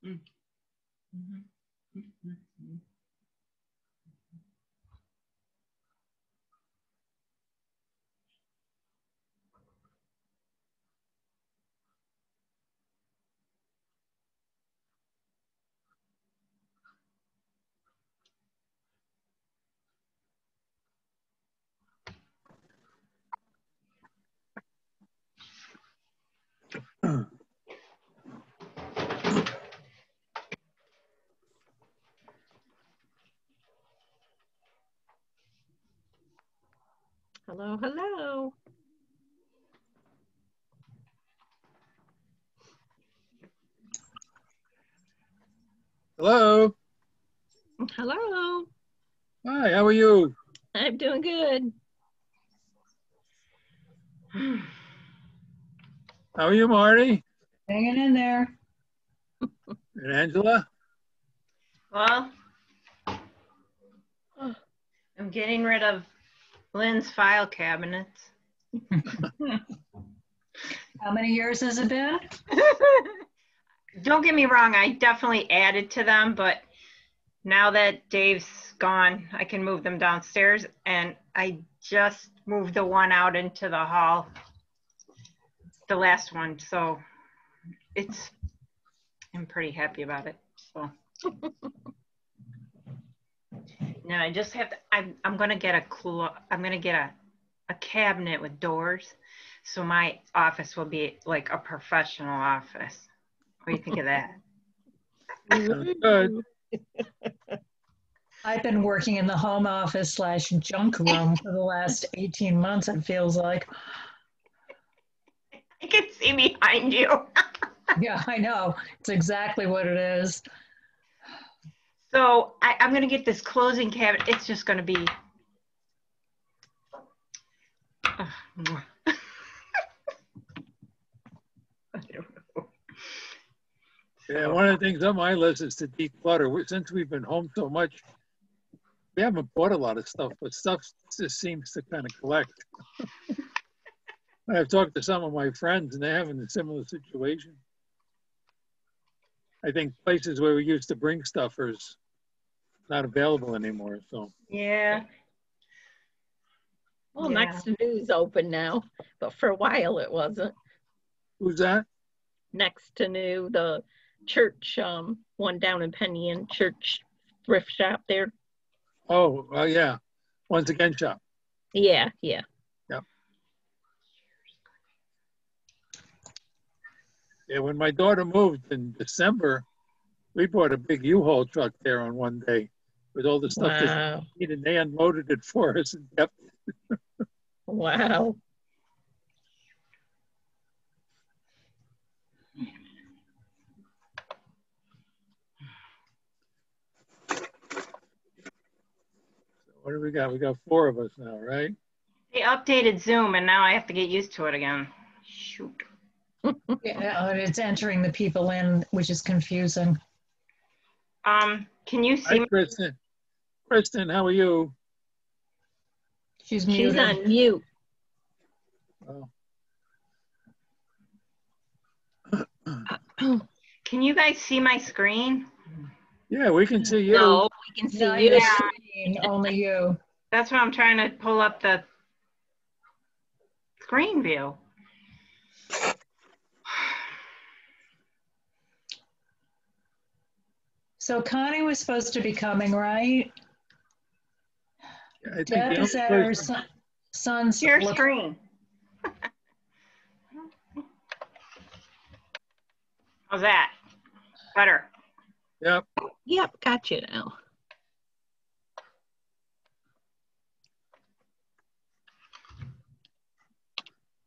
Mm. Mhm. Mhm. Hello, hello. Hello. Hello. Hi, how are you? I'm doing good. How are you, Marty? Hanging in there. And Angela? Well, I'm getting rid of Lynn's file cabinets. How many years has it been? Don't get me wrong, I definitely added to them, but now that Dave's gone, I can move them downstairs, and I just moved the one out into the hall, the last one, so I'm pretty happy about it. So now I just have to, I'm gonna get a cabinet with doors, so my office will be like a professional office. What do you think of that? Good. I've been working in the home office / junk room for the last 18 months, it feels like. I can see behind you. Yeah, I know. It's exactly what it is. So I'm going to get this closing cabinet. It's just going to be. Yeah, one of the things on my list is to declutter. Since we've been home so much, we haven't bought a lot of stuff, but stuff just seems to kind of collect. I've talked to some of my friends and they're having a similar situation. I think places where we used to bring stuff are not available anymore. So Yeah. Well, Next to New's open now, but for a while it wasn't. Who's that? Next to New, the church, one down in Penny Inn church thrift shop there. Oh, well, yeah. Once Again shop. Yeah. Yep. Yeah, when my daughter moved in December, we bought a big U-Haul truck there on one day with all the stuff that we needed, and they unloaded it for us and kept it. Wow. What do we got? We got 4 of us now, right? They updated Zoom and now I have to get used to it again. Shoot. Yeah, and it's entering the people in, which is confusing. Can you see Hi, Kristen. Kristen, how are you? She's muted. She's on mute. Oh. Can you guys see my screen? Yeah, we can see you. No, we can see you. Yeah. Only you. That's why I'm trying to pull up the screen view. So Connie was supposed to be coming, right? I think Deb is at her son's. Your screen. How's that? Better. Yep. Yep, got you now.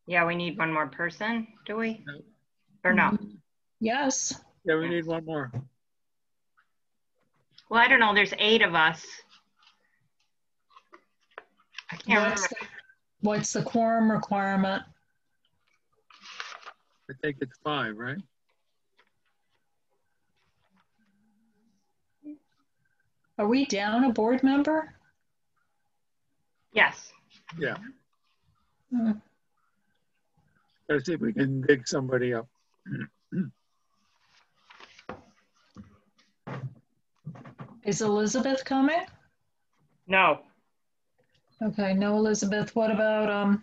Yeah, we need one more person, do we? No. Or no? Yes. Yeah, we need one more. Well, I don't know. There's 8 of us. I can't remember. What's the quorum requirement? I think it's 5, right? Are we down a board member? Yes. Yeah. Let's see if we can dig somebody up. Is Elizabeth coming? No, Okay, no Elizabeth. What about,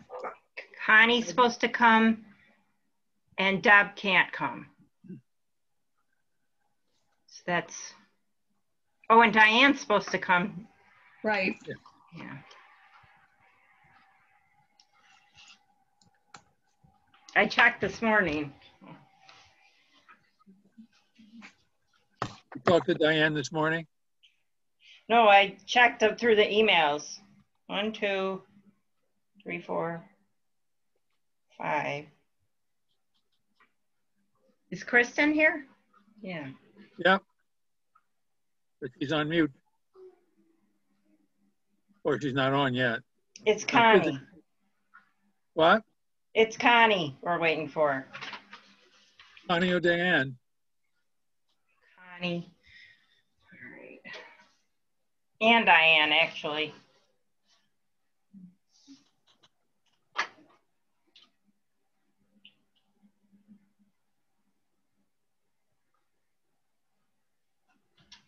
Connie's supposed to come and Deb can't come. So that's, oh, and Diane's supposed to come. right, Yeah. I checked this morning. You talked to Diane this morning? No, I checked up through the emails. 1, 2, 3, 4, 5. Is Kristen here? Yeah. Yep. But she's on mute. Or she's not on yet. It's Connie. What? It's Connie we're waiting for. Connie or Diane? Connie. All right. And Diane, actually.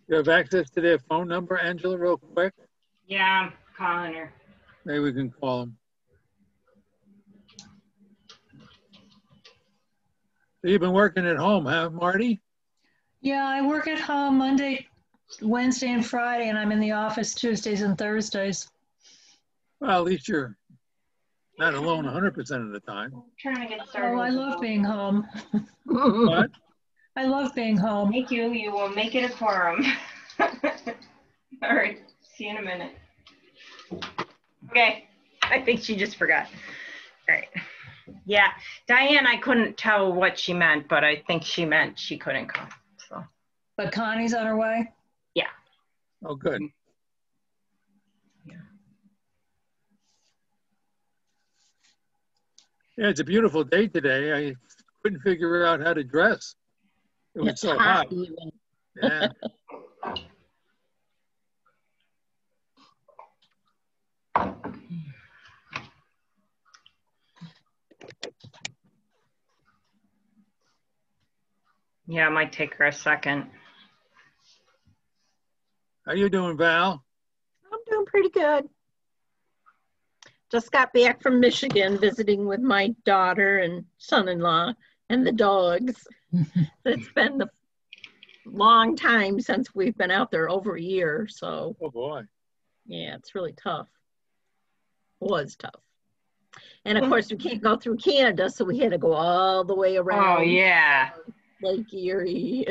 You have access to their phone number, Angela, real quick? Yeah, I'm calling her. Maybe we can call them. So you've been working at home, huh, Marty? yeah, I work at home Monday, Wednesday, and Friday, and I'm in the office Tuesdays and Thursdays. Well, at least you're not alone 100% of the time. I'm trying to get started. Oh, I love being home. What? I love being home. Thank you. You will make it a quorum. All right. See you in a minute. Okay. I think she just forgot. All right. Yeah. Diane, I couldn't tell what she meant, but I think she meant she couldn't come. So. But Connie's on her way? Yeah. Oh, good. Yeah, it's a beautiful day today. I couldn't figure out how to dress. It was so hot. Even. Yeah. Yeah, it might take her a second. How you doing, Val? I'm doing pretty good. Just got back from Michigan visiting with my daughter and son-in-law and the dogs. It's been a long time since we've been out there, over a year. So, Oh, boy. yeah, it's really tough. It was tough. And of course, we can't go through Canada, so we had to go all the way around. Oh, yeah. Lake Erie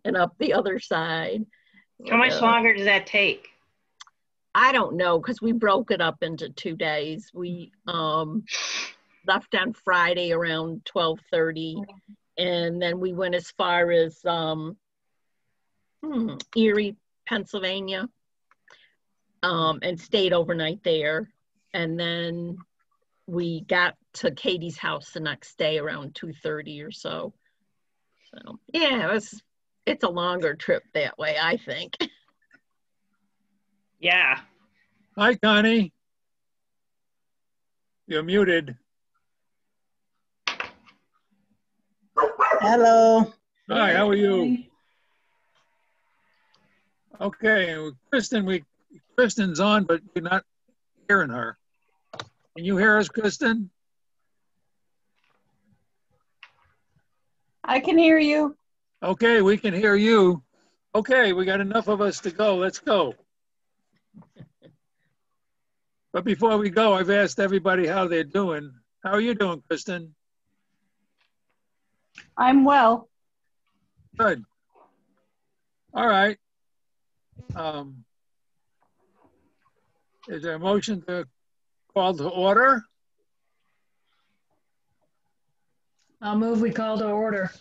and up the other side. How much longer does that take? I don't know, because we broke it up into 2 days. We left on Friday around 12:30, and then we went as far as Erie, Pennsylvania, and stayed overnight there. And then we got to Katie's house the next day around 2:30 or so. So yeah, it's a longer trip that way, I think. Yeah. Hi, Connie. You're muted. Hello. Hi, how are you? Okay, Kristen's on, but you're not hearing her. Can you hear us, Kristen? I can hear you. Okay, we can hear you. Okay, we got enough of us to go. Let's go. But before we go, I've asked everybody how they're doing. How are you doing, Kristen? I'm well. Good. All right. Is there a motion to call to order? I'll move we call to order.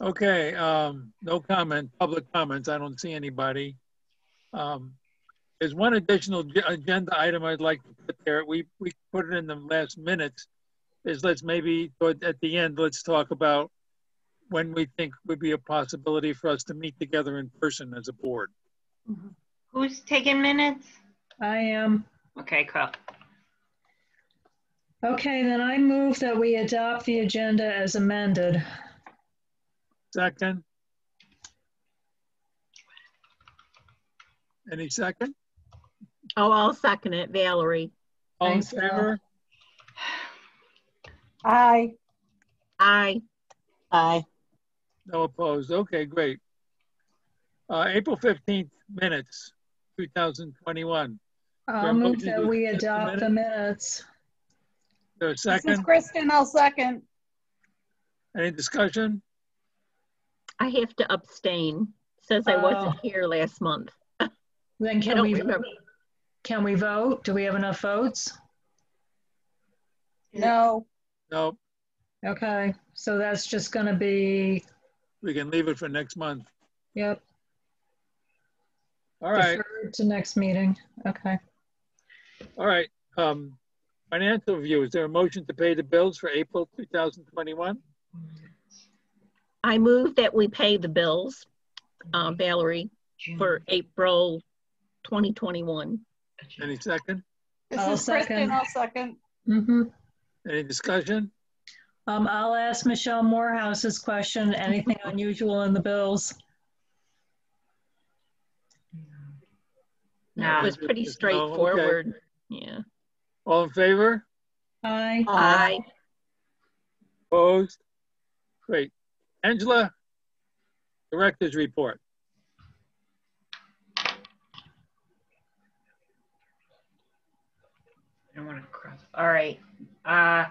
Okay, no comment, public comments. I don't see anybody. There's one additional agenda item I'd like to put there. We put it in the last minutes. Is let's maybe at the end, let's talk about when we think would be a possibility for us to meet together in person as a board. Who's taking minutes? I am. Okay, cool. Okay, then I move that we adopt the agenda as amended. Second. Any second? Oh, I'll second it, Valerie. All in Thanks, Val. favor? Aye. Aye. Aye. No opposed. Okay, great. April 15th minutes, 2021. I'll move motion that to we accept the adopt the minutes. There a This is second? Kristen, I'll second. Any discussion? I have to abstain. Says I wasn't Oh. here last month. Then I can don't we, remember. can we vote? Do we have enough votes? No. No, Okay, so that's just gonna be, we can leave it for next month. yep, All right, deferred to next meeting. Okay. all right. Financial review, is there a motion to pay the bills for April 2021? I move that we pay the bills, Valerie, for April 2021. Any second? This I'll is Kristen, second. I'll second. Mm-hmm. Any discussion? I'll ask Michelle Morehouse's question, anything unusual in the bills? It was pretty No, okay. straightforward. Yeah. All in favor? Aye. Aye. Opposed? Great. Angela, director's report. I don't want to cross. All right. I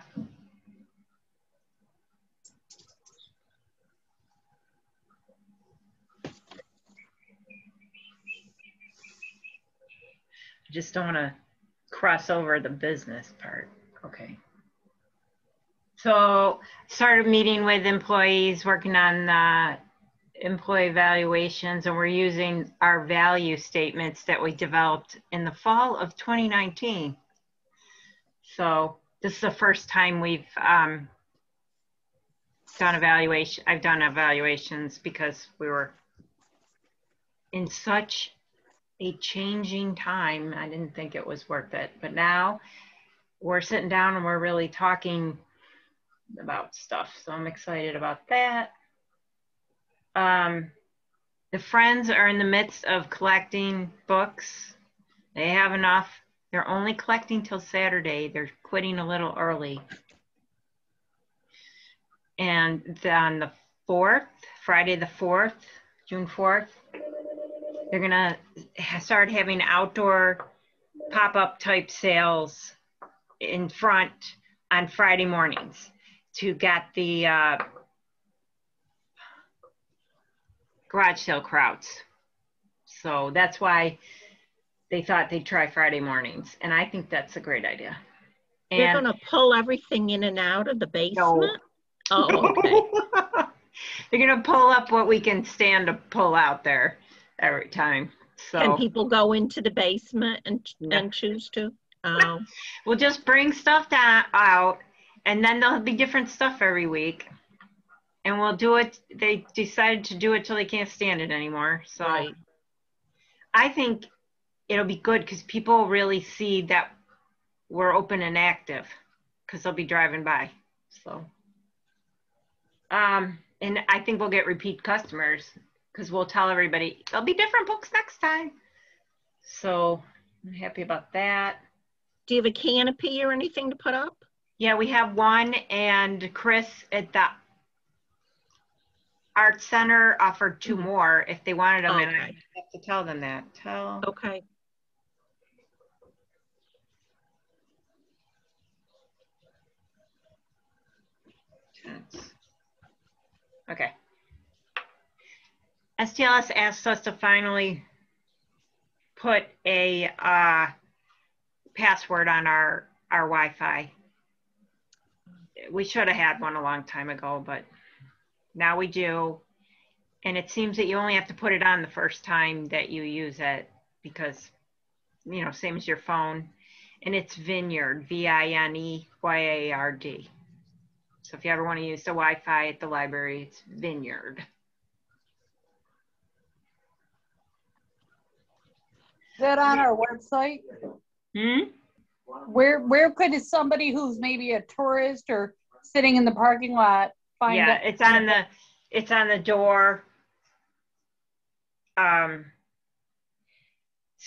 just don't want to cross over the business part. Okay. So started meeting with employees, working on employee evaluations, and we're using our value statements that we developed in the fall of 2019. So this is the first time we've done evaluation. I've done evaluations because we were in such a changing time. I didn't think it was worth it, but now we're sitting down and we're really talking about stuff. So I'm excited about that. The Friends are in the midst of collecting books. They have enough. They're only collecting till Saturday. They're quitting a little early. And on the 4th, Friday the 4th, June 4th, they're gonna start having outdoor pop-up type sales in front on Friday mornings to get the garage sale crowds. So that's why they thought they'd try Friday mornings. And I think that's a great idea. You're And going to pull everything in and out of the basement? no. Oh, okay. They're going to pull up what we can stand to pull out there every time. So Can people go into the basement and No. choose to? Oh, we'll just bring stuff out, and then there'll be different stuff every week. And we'll do it. They decided to do it till they can't stand it anymore. So right. I think it'll be good because people really see that we're open and active because they'll be driving by. So, and I think we'll get repeat customers because we'll tell everybody there'll be different books next time. So I'm happy about that. Do you have a canopy or anything to put up? Yeah, we have one, and Chris at the Art Center offered 2 more if they wanted them, and I Okay. have to tell them that. Okay. Okay. STLS asked us to finally put a password on our Wi-Fi. We should have had one a long time ago, but now we do. And it seems that you only have to put it on the first time that you use it because, you know, same as your phone. And it's Vineyard, VINEYARD. So if you ever want to use the Wi-Fi at the library, it's Vineyard. Is that on our website? Where could somebody who's maybe a tourist or sitting in the parking lot find Yeah, it? it's on the door.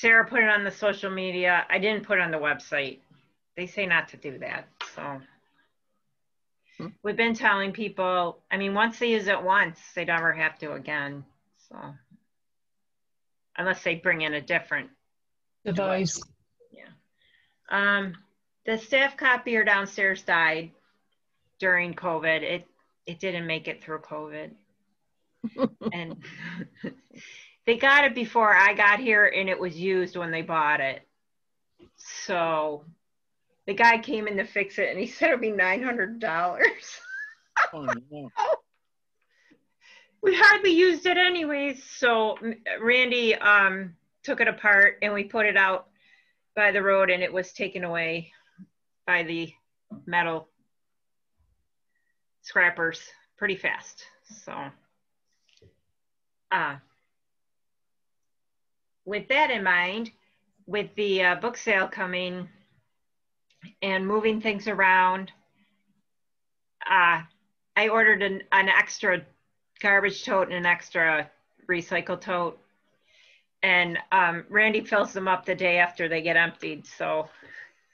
Sarah put it on the social media. I didn't put it on the website. They say not to do that. So we've been telling people, I mean, once they use it once, they never have to again. So unless they bring in a different Device. Yeah. The staff copier downstairs died during COVID. It didn't make it through COVID. And they got it before I got here, and it was used when they bought it. So the guy came in to fix it, and he said it'd be $900. Oh, no. We hardly used it anyways. So Randy took it apart, and we put it out by the road, and it was taken away by the metal scrappers pretty fast. So with that in mind, with the book sale coming and moving things around, I ordered an extra garbage tote and an extra recycle tote. And Randy fills them up the day after they get emptied. So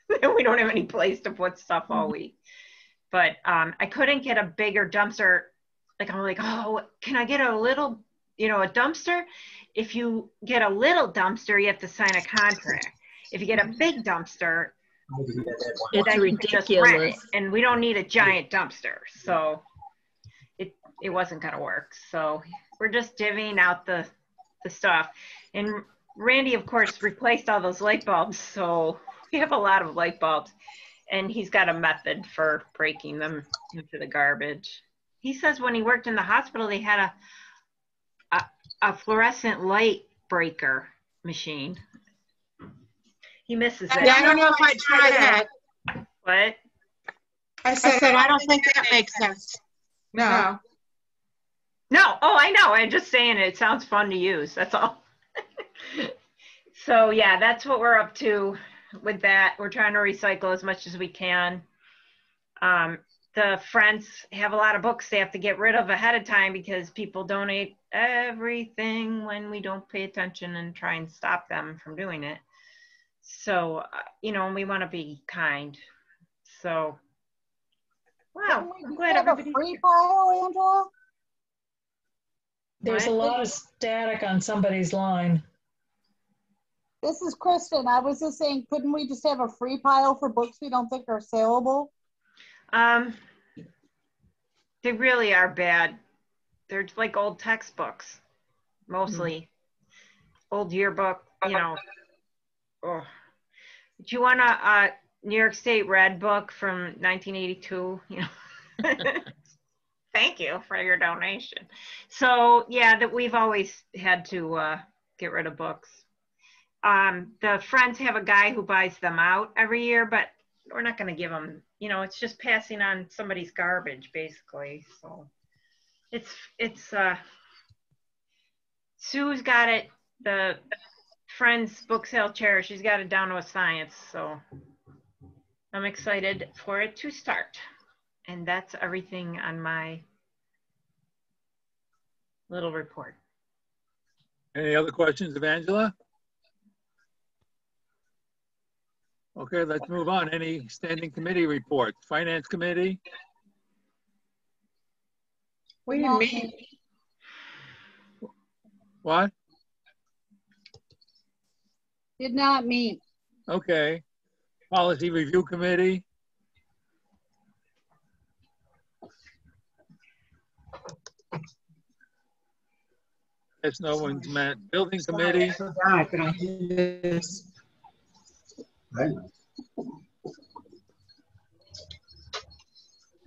we don't have any place to put stuff all week. But I couldn't get a bigger dumpster. Like, I'm like, oh, can I get a little, a dumpster? If you get a little dumpster, you have to sign a contract. If you get a big dumpster, It's ridiculous. And we don't need a giant dumpster. So it wasn't going to work. So we're just divvying out the stuff. And Randy, of course, replaced all those light bulbs. So we have a lot of light bulbs. And he's got a method for breaking them into the garbage. He says when he worked in the hospital, they had a fluorescent light breaker machine. He misses it. Yeah, I don't know if I'd try that. What? I said, I don't think that makes sense. No. No. Oh, I know. I'm just saying it sounds fun to use. That's all. So, yeah, that's what we're up to with that. We're trying to recycle as much as we can. The friends have a lot of books they have to get rid of ahead of time because people donate everything when we don't pay attention and try and stop them from doing it. So, we want to be kind. So, wow. I'm glad everybody's free pile, Angela? There's a lot of static on somebody's line. This is Kristen. I was just saying, couldn't we just have a free pile for books we don't think are saleable? They really are bad. They're like old textbooks, mostly. Old yearbook, Oh. Do you want a New York State Red book from 1982? Thank you for your donation. So, yeah, that we've always had to get rid of books. The friends have a guy who buys them out every year, but we're not going to give them, it's just passing on somebody's garbage, basically. So it's Sue's got it, the friend's book sale chair, she's got it down to a science. So I'm excited for it to start. And that's everything on my little report. Any other questions of Angela? Okay, let's move on. Any standing committee reports? Finance committee? We didn't meet. What? Did not meet. Okay. Policy review committee? Guess no one's met. Building committee?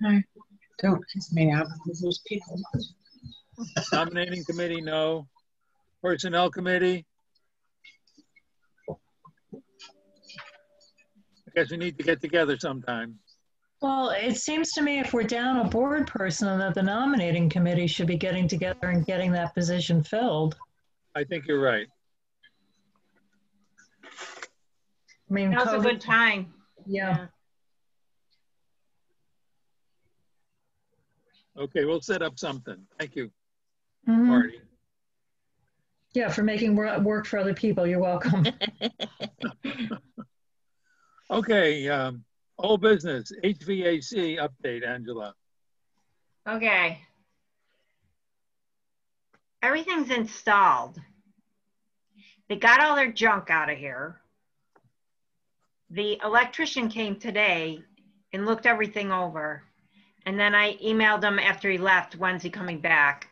No, don't kiss me now because there's people. Nominating committee, no. Personnel committee? I guess we need to get together sometime. Well, it seems to me if we're down a board person, that the nominating committee should be getting together and getting that position filled. I think you're right. I mean, Now's a good time. Yeah. Okay, we'll set up something. Thank you, Mhm. Marty. Yeah, for making work for other people. You're welcome. Okay, old business, HVAC update, Angela. Okay. Everything's installed. They got all their junk out of here. The electrician came today and looked everything over. And then I emailed him after he left, when's he coming back?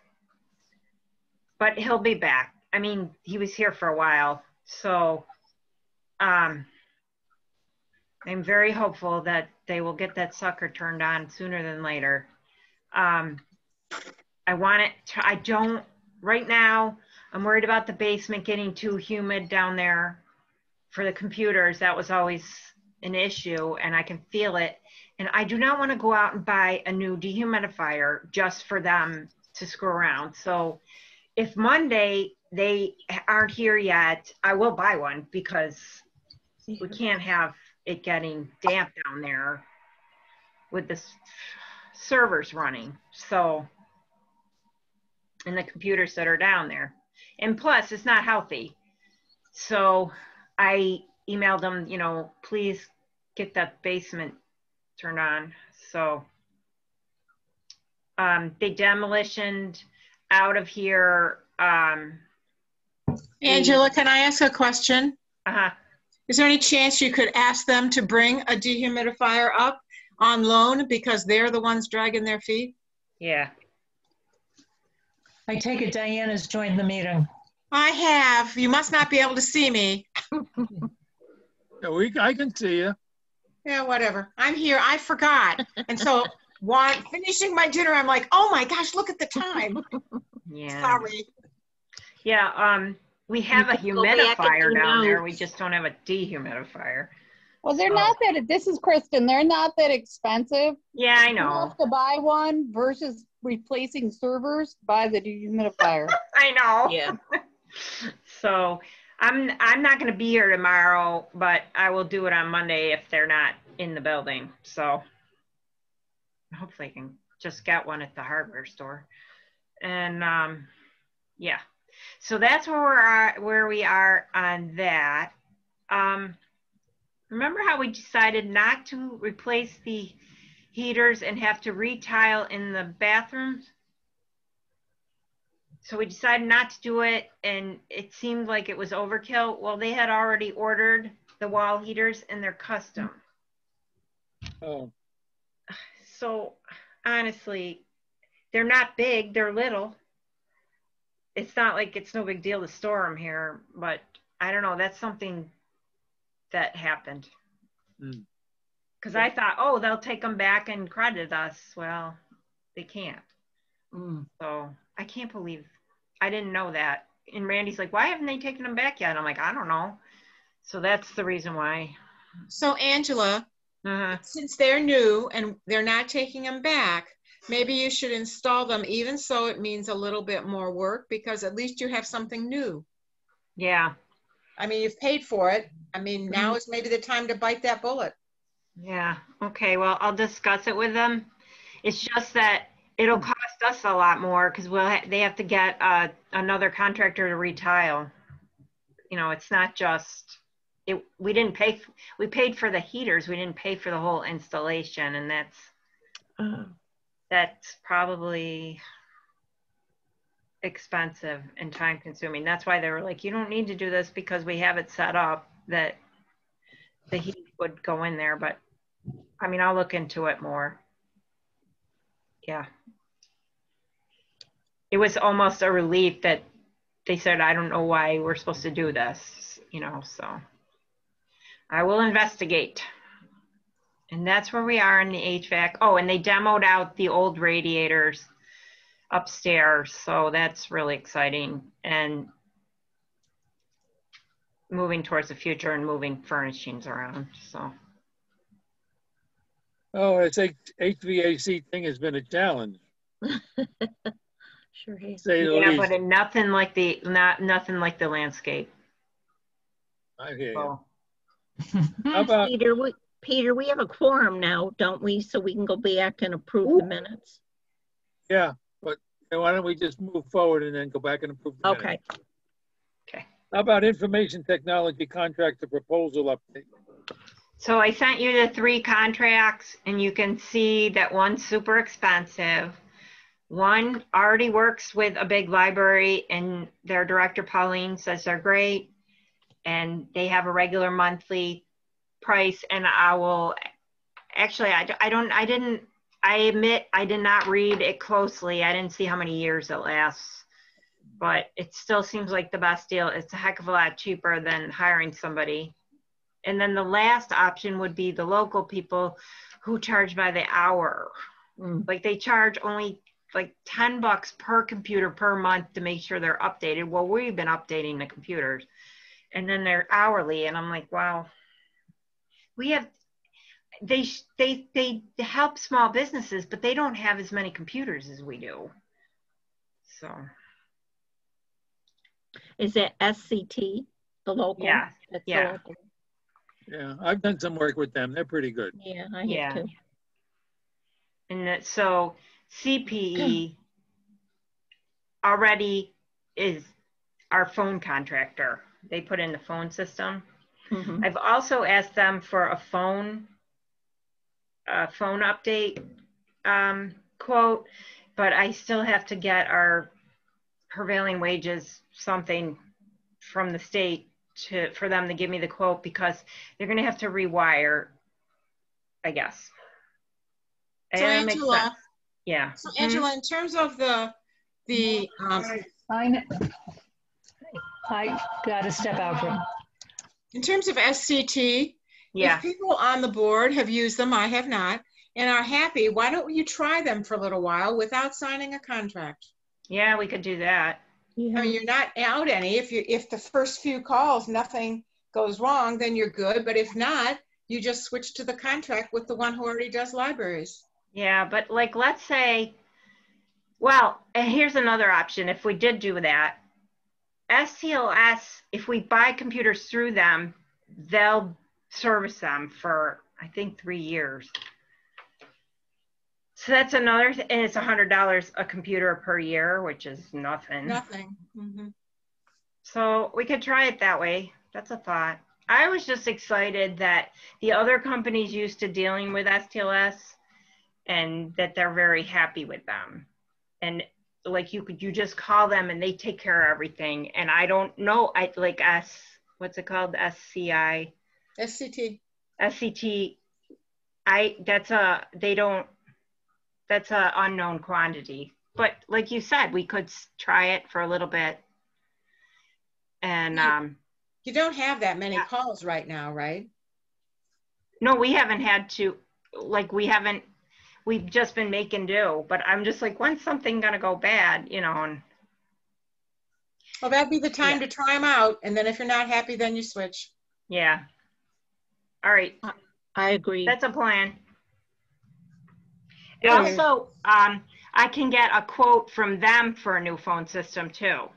But he'll be back. I mean, he was here for a while. So I'm very hopeful that they will get that sucker turned on sooner than later. I want it to, right now, I'm worried about the basement getting too humid down there for the computers. That was always an issue, and I can feel it. And I do not want to go out and buy a new dehumidifier just for them to screw around. So if Monday they aren't here yet, I will buy one, because we can't have it getting damp down there with the servers running. So, and the computers that are down there. And plus, it's not healthy. So I emailed them, you know, please get that basement turned on. So they demolitioned out of here. Angela, can I ask a question? Uh-huh. Is there any chance you could ask them to bring a dehumidifier up on loan, because they're the ones dragging their feet? Yeah. I take it Diana's joined the meeting. I have. You must not be able to see me. Yeah, I can see you. Yeah, whatever. I'm here. I forgot. And so while I'm finishing my dinner, I'm like, oh my gosh, look at the time. Yeah. Sorry. Yeah. We have a humidifier down there. We just don't have a dehumidifier. Well, they're not that, this is Kristen, they're not that expensive. Yeah, I You know. have to buy one versus replacing servers, buy the dehumidifier. I know. Yeah. So I'm not going to be here tomorrow, but I will do it on Monday if they're not in the building. So hopefully I can just get one at the hardware store. And yeah, so that's where we are on that. Remember how we decided not to replace the heaters and have to retile in the bathrooms? So we decided not to do it, and it seemed like it was overkill. Well, they had already ordered the wall heaters, and they're custom. Oh, So honestly, they're not big, they're little. It's not like it's no big deal to store them here, but I don't know, that's something that happened. Because I thought, oh, they'll take them back and credit us. Well, they can't. So I can't believe, I didn't know that. And Randy's like, why haven't they taken them back yet? And I'm like, I don't know. So that's the reason why. So Angela, since they're new and they're not taking them back, maybe you should install them, even so it means a little bit more work, because at least you have something new. Yeah. I mean, you've paid for it. I mean, now is maybe the time to bite that bullet. Yeah. Okay. Well, I'll discuss it with them. It's just that it'll cost us a lot more, because they have to get another contractor to retile. You know, it's not just we didn't pay. We paid for the heaters. We didn't pay for the whole installation, and that's probably expensive and time consuming. That's why they were like, you don't need to do this, because we have it set up that the heat would go in there. But I mean, I'll look into it more. Yeah. It was almost a relief that they said, I don't know why we're supposed to do this, you know, so I will investigate. And that's where we are in the HVAC. Oh, and they demoed out the old radiators upstairs. So that's really exciting. And moving towards the future and moving furnishings around, so. oh, it's HVAC thing has been a challenge. Sure has. Yeah, but nothing like the landscape. I hear you. So. How about Peter, we have a quorum now, don't we? So we can go back and approve the minutes. yeah, but why don't we just move forward and then go back and approve the minutes? How about information technology contractor proposal update? So I sent you the 3 contracts and you can see that one's super expensive. One already works with a big library and their director Pauline says they're great and they have a regular monthly price, and I will actually, I admit I did not read it closely. I didn't see how many years it lasts, but it still seems like the best deal. It's a heck of a lot cheaper than hiring somebody. And then the last option would be the local people who charge by the hour. Like they charge only like $10 per computer per month to make sure they're updated. Well, we've been updating the computers and then they're hourly. And I'm like, wow, we have, they help small businesses, but they don't have as many computers as we do. So. Is it SCT, the local? Yeah, That's yeah. the local. Yeah, I've done some work with them. They're pretty good. Yeah, I have too. And so CPE already is our phone contractor. They put in the phone system. Mm-hmm. I've also asked them for a phone update quote, but I still have to get our prevailing wages something from the state for them to give me the quote, because they're going to have to rewire, I guess. So Angela, yeah. So Angela, in terms of the I got to step out for. In terms of SCT, yeah. If people on the board have used them, I have not, and are happy, why don't you try them for a little while without signing a contract? Yeah, we could do that. Yeah. I mean, you're not out any. If the first few calls, nothing goes wrong, then you're good. But if not, you just switch to the contract with the one who already does libraries. Yeah, but like, let's say, well, and here's another option. If we did do that, STLS, if we buy computers through them, they'll service them for, I think, 3 years. So that's another, and it's $100 a computer per year, which is nothing. Nothing. Mm-hmm. So we could try it that way. That's a thought. I was just excited that the other companies used to dealing with STLS and that they're very happy with them. And like you just call them and they take care of everything. And I don't know, what's it called? SCI? SCT. SCT, that's a unknown quantity. But like you said, we could try it for a little bit. And you don't have that many calls right now, right? No, we haven't had to, like, we've just been making do. But I'm just like, when's something gonna go bad, you know? And well, that'd be the time to try them out. And then if you're not happy, then you switch. Yeah. All right. I agree. That's a plan. Also, I can get a quote from them for a new phone system too.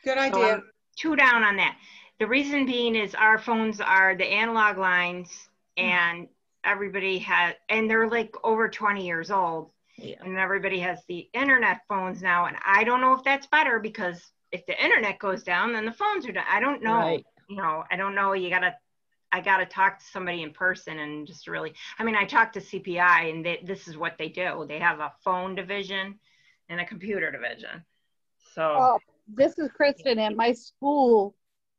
Good idea. So 2 down on that. The reason being is our phones are the analog lines, and everybody has, and they're like over 20 years old. Yeah. And everybody has the internet phones now. And I don't know if that's better, because if the internet goes down, then the phones are down. I don't know. Right. You know, I don't know. I got to talk to somebody in person and just really, I mean, I talked to CPI and this is what they do. They have a phone division and a computer division. So. This is Kristen at my school.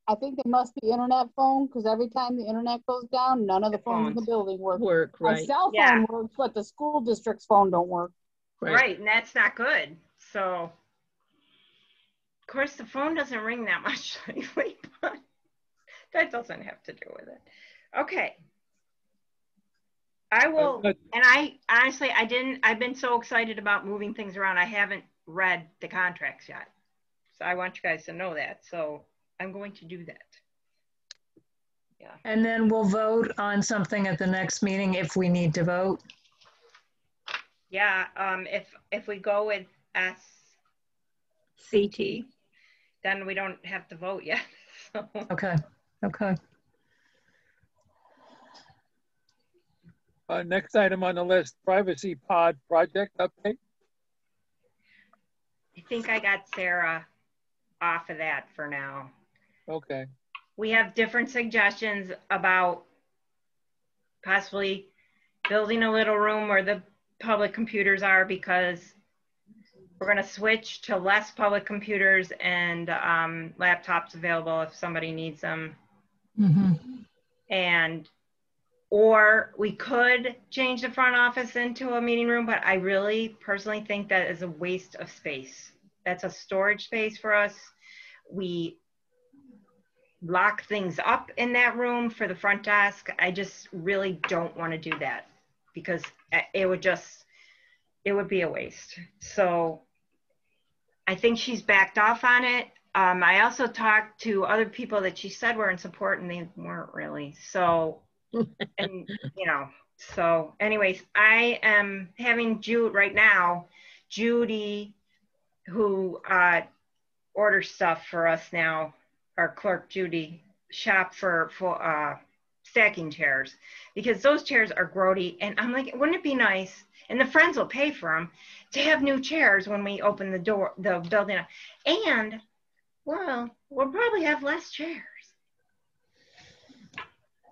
I think it must be internet phone, because every time the internet goes down, none of the phones in the building work. Right. My cell phone works, but the school district's phone don't work. Right, and that's not good. So, of course, the phone doesn't ring that much lately, but that doesn't have to do with it. Okay. I will, and I honestly, I've been so excited about moving things around. I haven't read the contracts yet. So I want you guys to know that. So I'm going to do that. Yeah. And then we'll vote on something at the next meeting if we need to vote. Yeah. If we go with SCT, then we don't have to vote yet. So. Okay. Okay. Next item on the list, privacy pod project update. I think I got Sarah off of that for now. Okay. We have different suggestions about possibly building a little room where the public computers are, because we're going to switch to less public computers and laptops available if somebody needs them. And or we could change the front office into a meeting room, but I really personally think that is a waste of space. That's a storage space for us. We lock things up in that room for the front desk. I just really don't want to do that, because it would be a waste. So I think she's backed off on it. I also talked to other people that she said were in support, and they weren't really. So, and so anyways, I am having right now, Judy, who orders stuff for us now, our clerk Judy, shop for stacking chairs, because those chairs are grody. And I'm like, wouldn't it be nice, and the friends will pay for them, to have new chairs when we open the building up. And well, we'll probably have less chairs.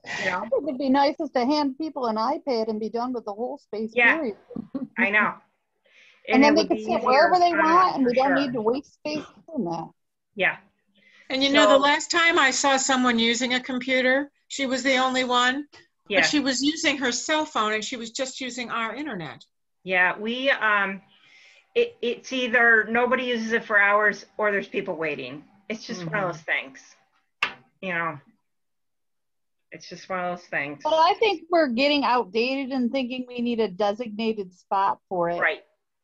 I think it'd be nicest to hand people an iPad and be done with the whole space. Yeah, period. I know. And then they can sit wherever they want, and we don't need to waste space doing that. Yeah. And the last time I saw someone using a computer, she was the only one. Yeah. But she was using her cell phone, and she was just using our internet. Yeah, we it's either nobody uses it for hours or there's people waiting. It's just one of those things. It's just one of those things. But I think we're getting outdated and thinking we need a designated spot for it. Right.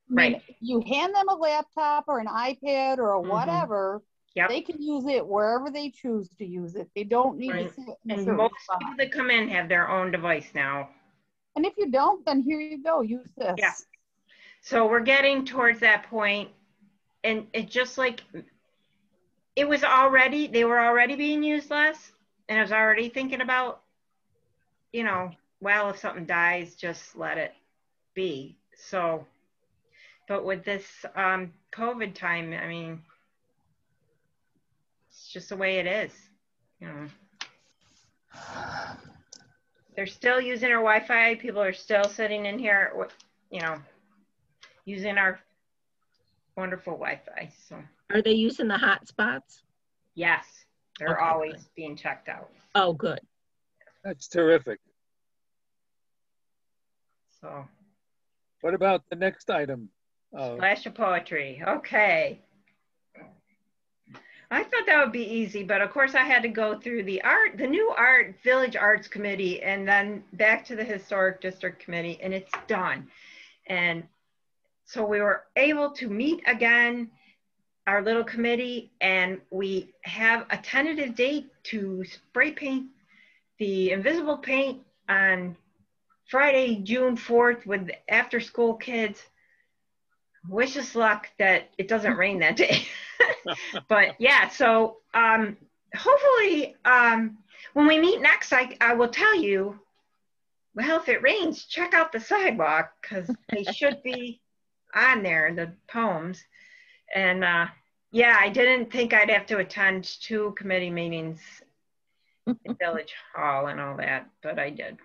I mean, you hand them a laptop or an iPad or whatever, they can use it wherever they choose to use it. They don't need to sit in And most people that come in have their own device now. And if you don't, then here you go, use this. Yeah. So we're getting towards that point, and it just like, they were already being used less, and I was already thinking about, well, if something dies, just let it be. So, but with this COVID time, I mean, it's just the way it is, They're still using our Wi-Fi. People are still sitting in here, using our wonderful Wi-Fi. So, are they using the hotspots? Yes, they're always being checked out. Oh, good. That's terrific. So, what about the next item? Splash of poetry. Okay. I thought that would be easy, but of course I had to go through the new Village Arts Committee, and then back to the Historic District Committee, and it's done. And so we were able to meet again, our little committee, and we have a tentative date to spray paint the invisible paint on Friday, June 4th with after school kids. Wish us luck that it doesn't rain that day. But yeah, so hopefully when we meet next, I will tell you, well, if it rains, check out the sidewalk, because they should be on there, the poems. And yeah, I didn't think I'd have to attend 2 committee meetings in Village Hall and all that, but I did.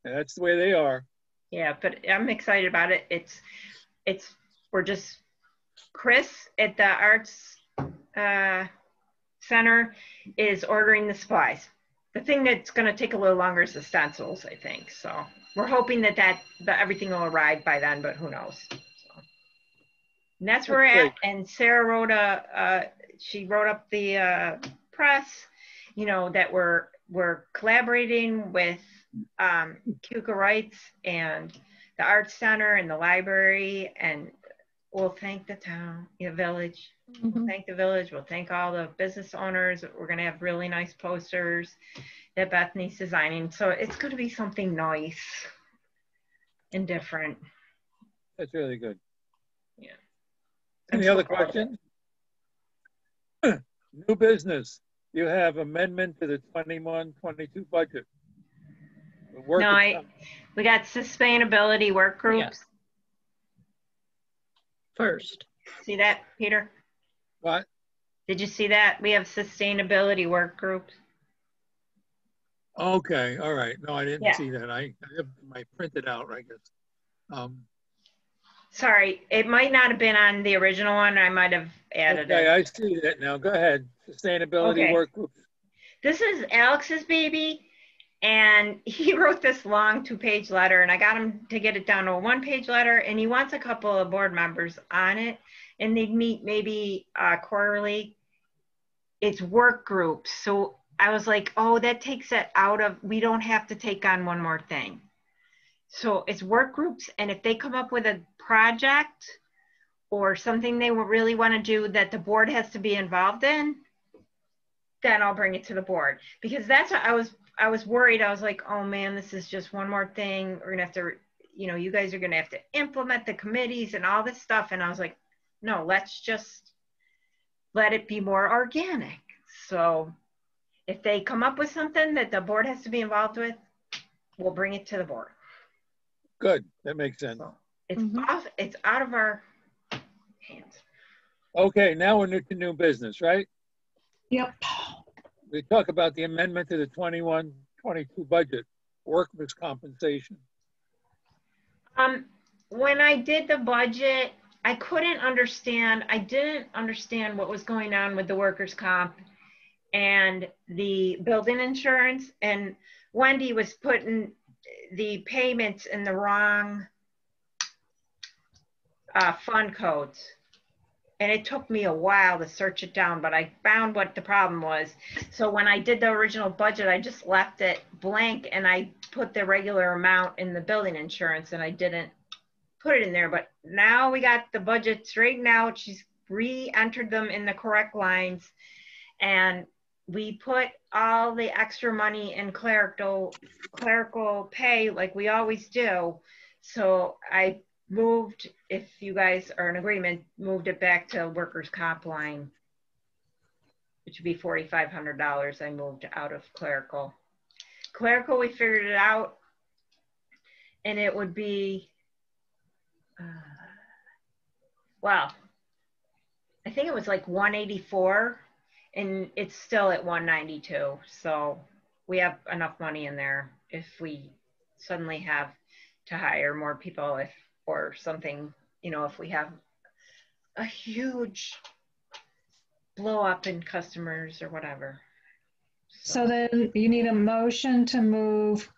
Yeah, that's the way they are. Yeah, but I'm excited about it. We're just, Chris at the Arts Center is ordering the supplies. The thing that's going to take a little longer is the stencils, I think. So we're hoping that everything will arrive by then, but who knows? So, and that's where we're at. And Sarah wrote she wrote up the press, that we're collaborating with Kuka Rights and the Arts Center and the library, and we'll thank the town, village. We'll thank the village. We'll thank all the business owners. We're going to have really nice posters that Bethany's designing. So it's going to be something nice and different. That's really good. Yeah. Any other questions? New business. You have amendment to the 21-22 budget. No, we got sustainability work groups. Yeah. First. See that, Peter? What? Did you see that? We have sustainability work groups. Okay, all right. No, I didn't Yeah. see that. I have my printed out, I guess. Sorry, it might not have been on the original one. I might have added Okay, it. I see that now. Go ahead. Sustainability Okay. work group. This is Alex's baby, and he wrote this long 2-page letter, and I got him to get it down to a 1-page letter, and he wants a couple of board members on it, and they'd meet maybe quarterly. It's work groups. So I was like, oh, that takes it out of, we don't have to take on one more thing. So it's work groups, and if they come up with a project or something they really want to do that the board has to be involved in, then I'll bring it to the board. Because that's what I was worried. I was like, oh man, this is just one more thing. We're gonna have to, you guys are gonna have to implement the committees and all this stuff. And I was like, no, let's just let it be more organic. So if they come up with something that the board has to be involved with, we'll bring it to the board. Good, that makes sense. It's out of our hands. Okay, now we're to new business, right? Yep. We talk about the amendment to the 21-22 budget, workers' compensation. When I did the budget, I didn't understand what was going on with the workers' comp and the building insurance. And Wendy was putting the payments in the wrong fund codes. And it took me a while to search it down, but I found what the problem was. So when I did the original budget, I just left it blank and I put the regular amount in the building insurance and I didn't put it in there. But now we got the budget straightened out. She's re-entered them in the correct lines. And we put all the extra money in clerical pay like we always do. So I moved, if you guys are in agreement, moved it back to workers' comp line, which would be $4,500. I moved out of clerical. Clerical, we figured it out, and it would be, well, I think it was like 184, and it's still at 192. So we have enough money in there if we suddenly have to hire more people, or something, if we have a huge blow up in customers or whatever. So then you need a motion to move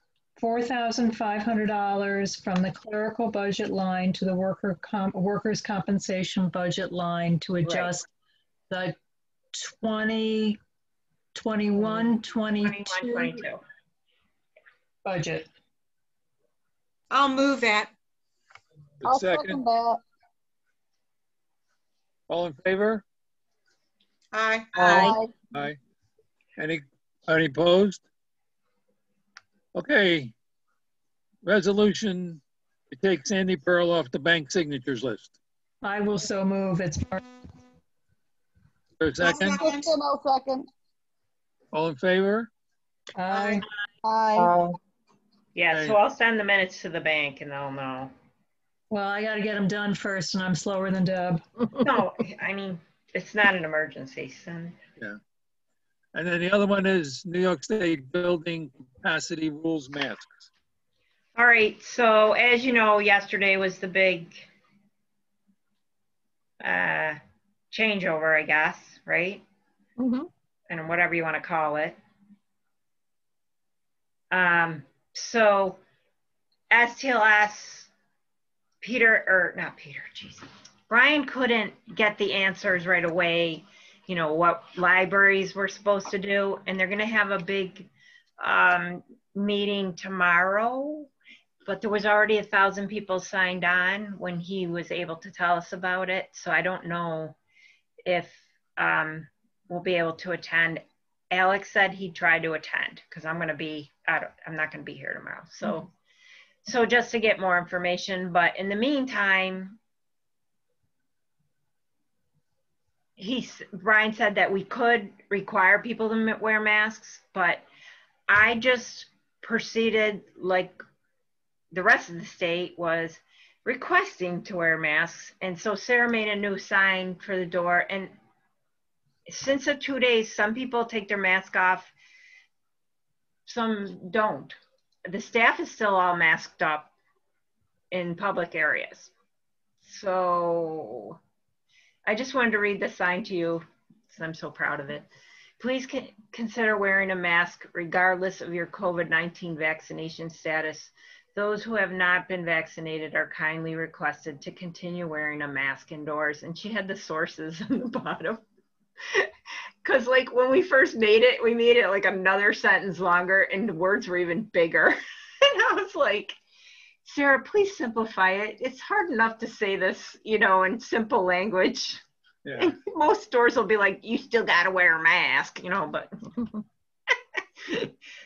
$4,500 from the clerical budget line to the workers' compensation budget line to adjust the 2021-22 budget. I'll move that. I'll Second. that. All in favor? Aye. Aye. Aye. Any opposed? Okay. Resolution to take Sandy Pearl off the bank signatures list. I will so move. It's For a second? I'll second. All in favor? aye. Aye. Yeah, Okay. so I'll send the minutes to the bank and they'll know. Well, I got to get them done first, and I'm slower than Deb. No, I mean, it's not an emergency. So. Yeah. And then the other one is New York State Building Capacity Rules masks. All right, so as you know, yesterday was the big changeover, I guess, right? Mm-hmm. And whatever you want to call it. So STLS, Brian couldn't get the answers right away, what libraries were supposed to do. And they're going to have a big meeting tomorrow, but there was already 1,000 people signed on when he was able to tell us about it. So I don't know if we'll be able to attend. Alex said he'd try to attend because I'm not going to be here tomorrow. So just to get more information, but in the meantime, Brian said that we could require people to wear masks, but I just proceeded like the rest of the state was requesting to wear masks. And so Sarah made a new sign for the door, and since the 2 days, some people take their mask off, some don't. The staff is still all masked up in public areas. So I just wanted to read the sign to you because I'm so proud of it. Please consider wearing a mask regardless of your COVID-19 vaccination status. Those who have not been vaccinated are kindly requested to continue wearing a mask indoors. And she had the sources on the bottom. Because like when we first made it, we made it like another sentence longer and the words were even bigger. And I was like, Sarah, please simplify it. It's hard enough to say this, you know, in simple language. Yeah. And most stores will be like, you still got to wear a mask, you know, but.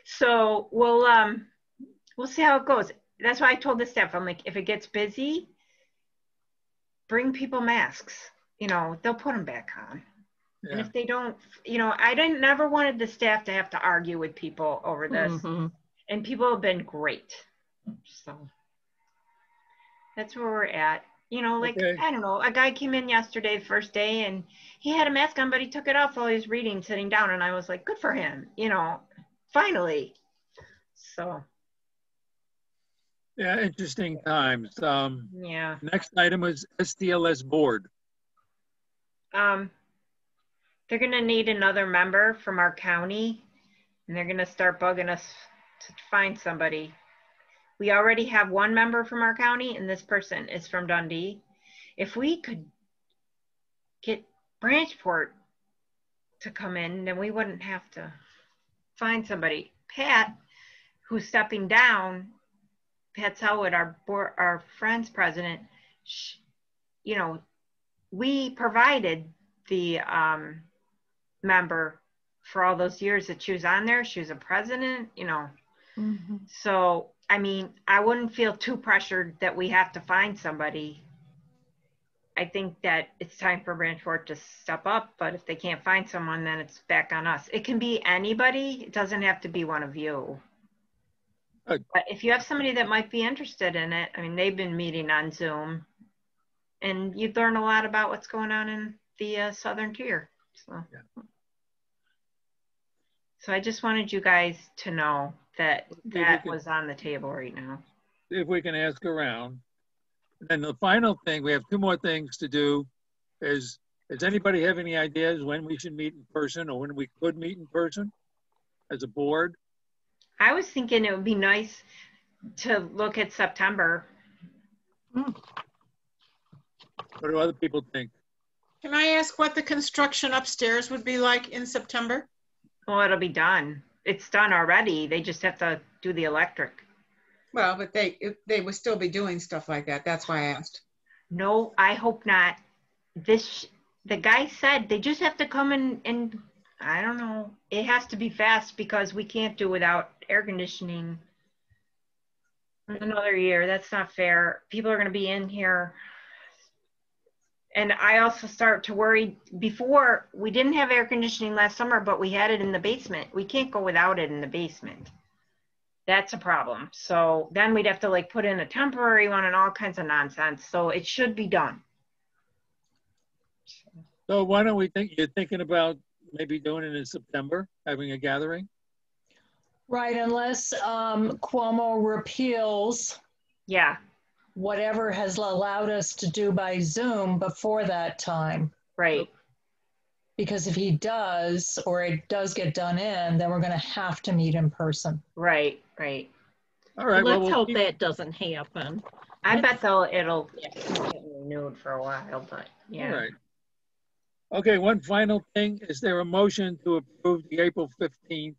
So we'll see how it goes. That's why I told the staff, I'm like, if it gets busy, bring people masks, you know, they'll put them back on. Yeah. And if they don't, you know, never wanted the staff to have to argue with people over this. Mm-hmm. And people have been great. So that's where we're at. You know, like, okay. I don't know, a guy came in yesterday, the first day, and he had a mask on, but he took it off while he was reading, sitting down. And I was like, good for him, you know, finally. So. Yeah, interesting times. Yeah. Next item is STLS board. They're going to need another member from our county, and they're going to start bugging us to find somebody. We already have one member from our county, and this person is from Dundee. If we could get Branchport to come in, then we wouldn't have to find somebody. Pat, who's stepping down, Pat Selwood, our Friends president, you know, we provided the member for all those years that she was on there. She was a president, you know. Mm-hmm. So, I mean, I wouldn't feel too pressured that we have to find somebody. I think that it's time for Branchport to step up, but if they can't find someone, then it's back on us. It can be anybody. It doesn't have to be one of you. But if you have somebody that might be interested in it, I mean, they've been meeting on Zoom, and you'd learn a lot about what's going on in the Southern Tier. So. Yeah. So I just wanted you guys to know that that was on the table right now. If we can ask around. And the final thing, we have two more things to do is, does anybody have any ideas when we should meet in person or when we could meet in person as a board? I was thinking it would be nice to look at September. What do other people think? Can I ask what the construction upstairs would be like in September? Well, it'll be done. It's done already. They just have to do the electric. Well, but they would still be doing stuff like that. That's why I asked. No, I hope not. The guy said they just have to come and I don't know. It has to be fast because we can't do without air conditioning another year. That's not fair. People are going to be in here. And I also start to worry. Before, we didn't have air conditioning last summer, but we had it in the basement. We can't go without it in the basement. That's a problem. So then we'd have to like put in a temporary one and all kinds of nonsense. So it should be done. So why don't we think, you're thinking about maybe doing it in September, having a gathering? Right, unless Cuomo repeals. Yeah. Whatever has allowed us to do by Zoom before that time. Right. Because if he does, or it does get done in, then we're going to have to meet in person. Right, right. All right. Let's hope that doesn't happen. I bet it'll get renewed for a while, but yeah. All right. Okay, one final thing. Is there a motion to approve the April 15th?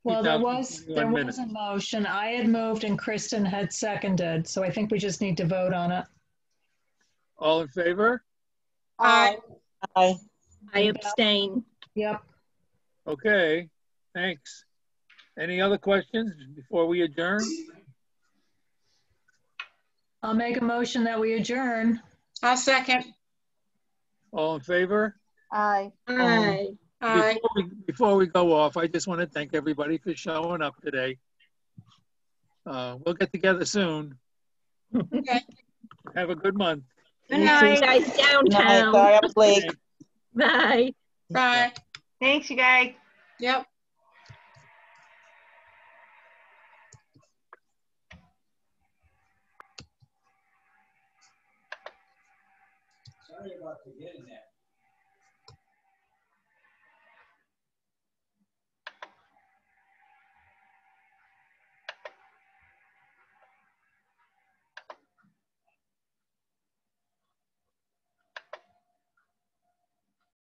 Well, there was a motion. I had moved and Kristen had seconded. So I think we just need to vote on it. All in favor? Aye. Aye. I abstain. Yep. Okay, thanks. Any other questions before we adjourn? I'll make a motion that we adjourn. I'll second. All in favor? Aye. Aye. Aye. Before we go off, I just want to thank everybody for showing up today. We'll get together soon. Okay. Have a good month. Good night. Guys downtown. Sorry, I was late. Bye. Bye. Thanks, you guys. Yep. Sorry about forgetting that.